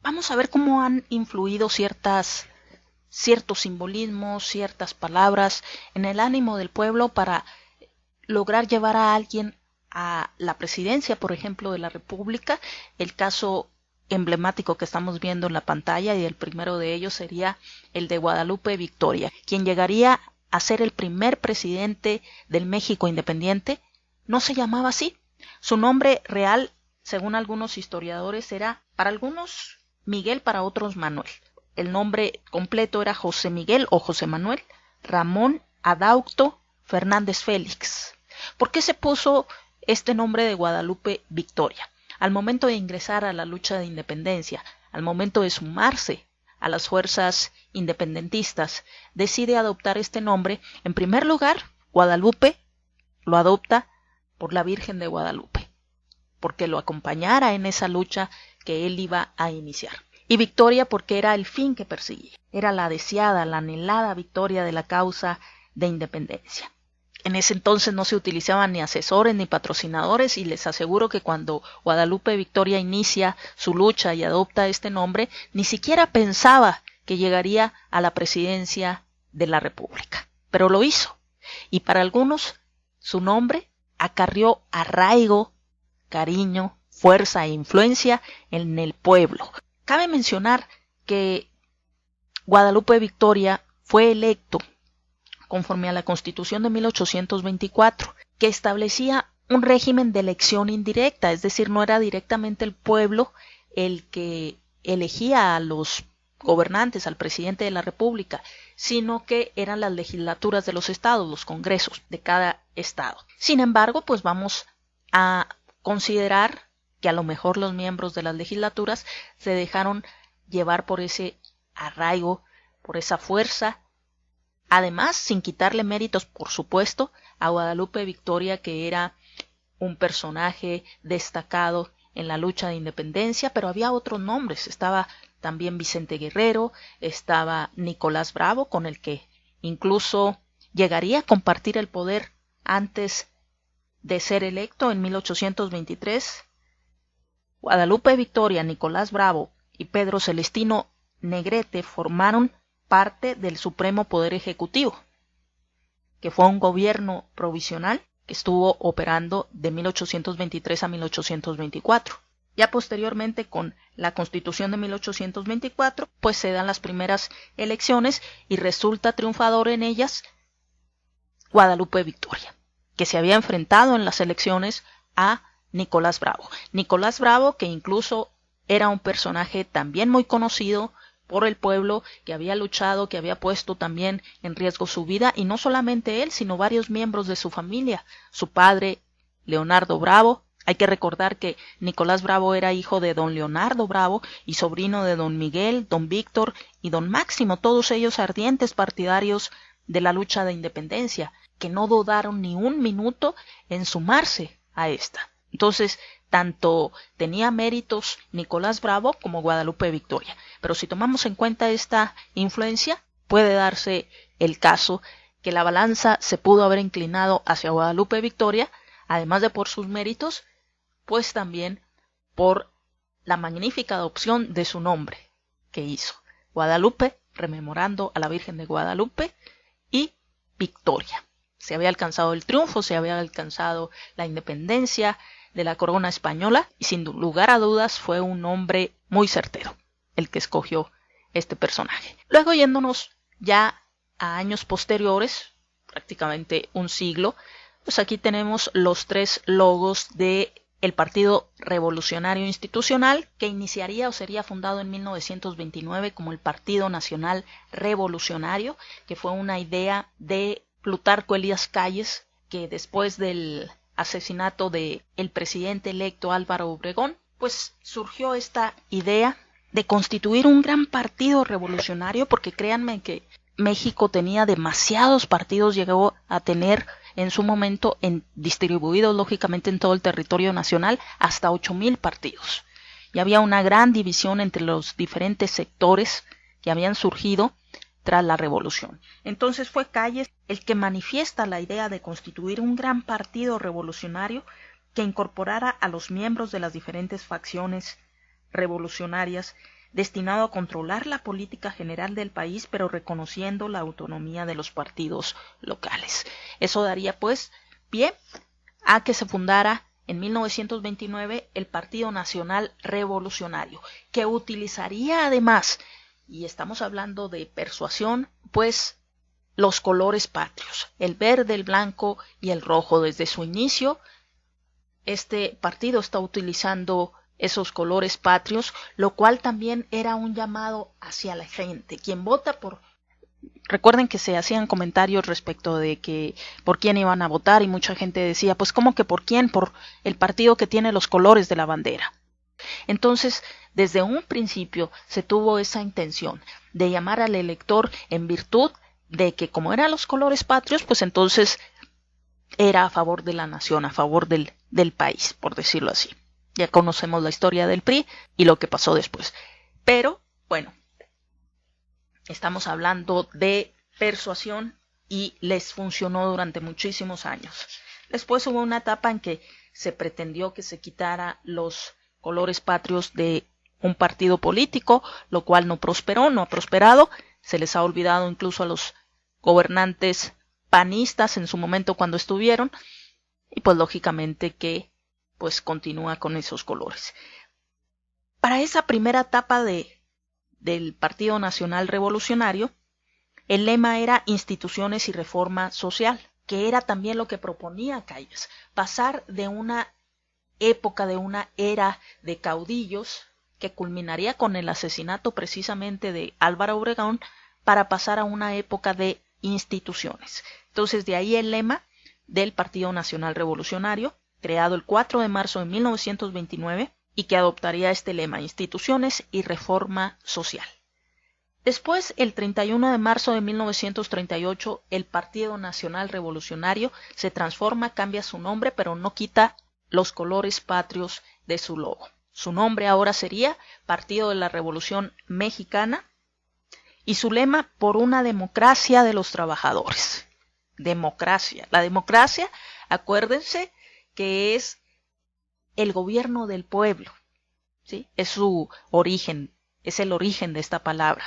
vamos a ver cómo han influido ciertos simbolismos, ciertas palabras en el ánimo del pueblo para lograr llevar a alguien a la presidencia, por ejemplo, de la República. El caso emblemático que estamos viendo en la pantalla, y el primero de ellos sería el de Guadalupe Victoria, quien llegaría a ser el primer presidente del México independiente. No se llamaba así. Su nombre real, según algunos historiadores, era para algunos Miguel, para otros Manuel. El nombre completo era José Miguel o José Manuel Ramón Adaucto Fernández Félix. ¿Por qué se puso este nombre de Guadalupe Victoria? Al momento de ingresar a la lucha de independencia, al momento de sumarse a las fuerzas independentistas, decide adoptar este nombre. En primer lugar, Guadalupe lo adopta por la Virgen de Guadalupe, porque lo acompañara en esa lucha que él iba a iniciar. Y Victoria porque era el fin que perseguía, era la deseada, la anhelada victoria de la causa de independencia. En ese entonces no se utilizaban ni asesores ni patrocinadores, y les aseguro que cuando Guadalupe Victoria inicia su lucha y adopta este nombre, ni siquiera pensaba que llegaría a la presidencia de la República. Pero lo hizo, y para algunos su nombre acarrió arraigo, cariño, fuerza e influencia en el pueblo. Cabe mencionar que Guadalupe Victoria fue electo conforme a la Constitución de 1824, que establecía un régimen de elección indirecta, es decir, no era directamente el pueblo el que elegía a los gobernantes, al presidente de la República, sino que eran las legislaturas de los estados, los congresos de cada estado. Sin embargo, pues vamos a considerar que a lo mejor los miembros de las legislaturas se dejaron llevar por ese arraigo, por esa fuerza, además sin quitarle méritos, por supuesto, a Guadalupe Victoria, que era un personaje destacado en la lucha de independencia, pero había otros nombres. Estaba también Vicente Guerrero, estaba Nicolás Bravo, con el que incluso llegaría a compartir el poder antes de ser electo en 1823. Guadalupe Victoria, Nicolás Bravo y Pedro Celestino Negrete formaron parte del Supremo Poder Ejecutivo, que fue un gobierno provisional que estuvo operando de 1823 a 1824. Ya posteriormente, con la Constitución de 1824, pues se dan las primeras elecciones y resulta triunfador en ellas Guadalupe Victoria, que se había enfrentado en las elecciones a Nicolás Bravo. Nicolás Bravo, que incluso era un personaje también muy conocido por el pueblo, que había luchado, que había puesto también en riesgo su vida, y no solamente él, sino varios miembros de su familia. Su padre, Leonardo Bravo. Hay que recordar que Nicolás Bravo era hijo de don Leonardo Bravo y sobrino de don Miguel, don Víctor y don Máximo, todos ellos ardientes partidarios de la lucha de independencia, que no dudaron ni un minuto en sumarse a esta. Entonces, tanto tenía méritos Nicolás Bravo como Guadalupe Victoria. Pero si tomamos en cuenta esta influencia, puede darse el caso que la balanza se pudo haber inclinado hacia Guadalupe Victoria, además de por sus méritos, pues también por la magnífica adopción de su nombre que hizo. Guadalupe, rememorando a la Virgen de Guadalupe, y Victoria. Se había alcanzado el triunfo, se había alcanzado la independencia de la corona española, y sin lugar a dudas fue un nombre muy certero el que escogió este personaje. Luego, yéndonos ya a años posteriores, prácticamente un siglo, pues aquí tenemos los tres logos de el Partido Revolucionario Institucional, que iniciaría o sería fundado en 1929 como el Partido Nacional Revolucionario, que fue una idea de Plutarco Elías Calles, que después del asesinato del presidente electo Álvaro Obregón, pues surgió esta idea de constituir un gran partido revolucionario, porque créanme que México tenía demasiados partidos, llegó a tener en su momento, distribuidos lógicamente en todo el territorio nacional, hasta 8,000 partidos. Y había una gran división entre los diferentes sectores que habían surgido tras la revolución. Entonces fue Calles el que manifiesta la idea de constituir un gran partido revolucionario que incorporara a los miembros de las diferentes facciones revolucionarias destinado a controlar la política general del país, pero reconociendo la autonomía de los partidos locales. Eso daría pues pie a que se fundara en 1929 el Partido Nacional Revolucionario, que utilizaría además, y estamos hablando de persuasión, pues los colores patrios, el verde, el blanco y el rojo. Desde su inicio, este partido está utilizando esos colores patrios, lo cual también era un llamado hacia la gente. Quien vota por... Recuerden que se hacían comentarios respecto de que por quién iban a votar y mucha gente decía, pues ¿cómo que por quién? Por el partido que tiene los colores de la bandera. Entonces, desde un principio se tuvo esa intención de llamar al elector en virtud de que como eran los colores patrios, pues entonces era a favor de la nación, a favor del país, por decirlo así. Ya conocemos la historia del PRI y lo que pasó después. Pero, bueno, estamos hablando de persuasión y les funcionó durante muchísimos años. Después hubo una etapa en que se pretendió que se quitara los colores patrios de un partido político, lo cual no prosperó, no ha prosperado. Se les ha olvidado incluso a los gobernantes panistas en su momento cuando estuvieron, y pues lógicamente que pues continúa con esos colores. Para esa primera etapa del Partido Nacional Revolucionario, el lema era instituciones y reforma social, que era también lo que proponía Calles, pasar de una época, de una era de caudillos que culminaría con el asesinato precisamente de Álvaro Obregón, para pasar a una época de instituciones. Entonces de ahí el lema del Partido Nacional Revolucionario, creado el 4 de marzo de 1929 y que adoptaría este lema, instituciones y reforma social. Después, el 31 de marzo de 1938, el Partido Nacional Revolucionario se transforma, cambia su nombre, pero no quita los colores patrios de su logo. Su nombre ahora sería Partido de la Revolución Mexicana y su lema, por una democracia de los trabajadores. Democracia. La democracia, acuérdense que es el gobierno del pueblo, ¿sí? Es su origen, es el origen de esta palabra.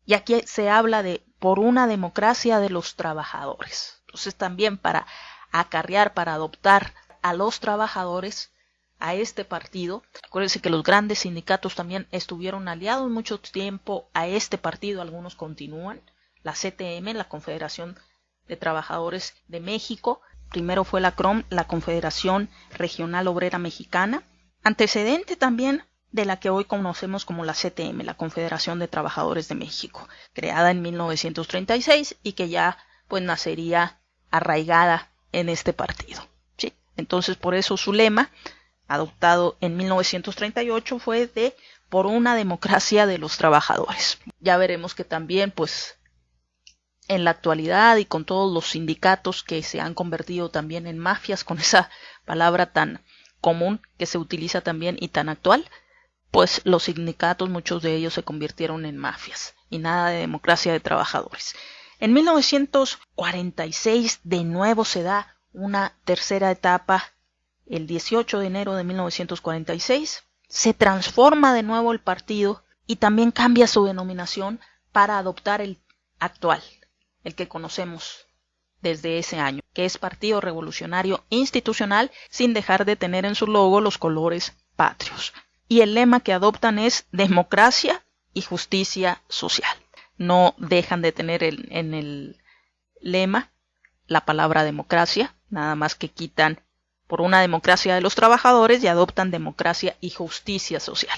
Y aquí se habla de por una democracia de los trabajadores. Entonces también para acarrear, para adoptar a los trabajadores a este partido. Acuérdense que los grandes sindicatos también estuvieron aliados mucho tiempo a este partido, algunos continúan. La CTM, la Confederación de Trabajadores de México, primero fue la CROM, la Confederación Regional Obrera Mexicana, antecedente también de la que hoy conocemos como la CTM, la Confederación de Trabajadores de México, creada en 1936 y que ya pues nacería arraigada en este partido, ¿sí? Entonces por eso su lema, adoptado en 1938, fue de por una democracia de los trabajadores. Ya veremos que también pues en la actualidad y con todos los sindicatos que se han convertido también en mafias, con esa palabra tan común que se utiliza también y tan actual, pues los sindicatos, muchos de ellos se convirtieron en mafias y nada de democracia de trabajadores. En 1946 de nuevo se da una tercera etapa, el 18 de enero de 1946, se transforma de nuevo el partido y también cambia su denominación para adoptar el actual, el que conocemos desde ese año, que es Partido Revolucionario Institucional, sin dejar de tener en su logo los colores patrios. Y el lema que adoptan es democracia y justicia social. No dejan de tener en el lema la palabra democracia, nada más que quitan por una democracia de los trabajadores y adoptan democracia y justicia social.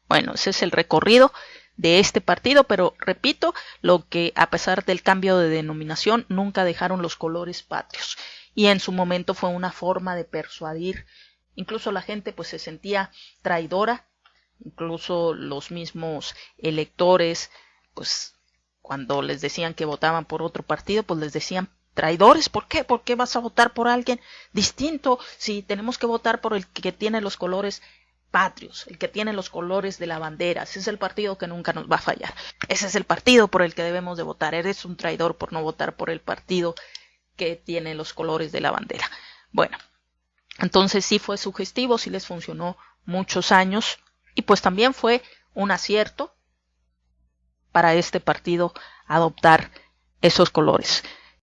Bueno, ese es el recorrido de este partido, pero repito, lo que a pesar del cambio de denominación nunca dejaron los colores patrios y en su momento fue una forma de persuadir. Incluso la gente pues se sentía traidora, incluso los mismos electores pues cuando les decían que votaban por otro partido pues les decían traidores. ¿Por qué? ¿Por qué vas a votar por alguien distinto si tenemos que votar por el que tiene los colores patrios, el que tiene los colores de la bandera? Ese es el partido que nunca nos va a fallar. Ese es el partido por el que debemos de votar. Eres un traidor por no votar por el partido que tiene los colores de la bandera. Bueno, entonces sí fue sugestivo, sí les funcionó muchos años y pues también fue un acierto para este partido adoptar esos colores.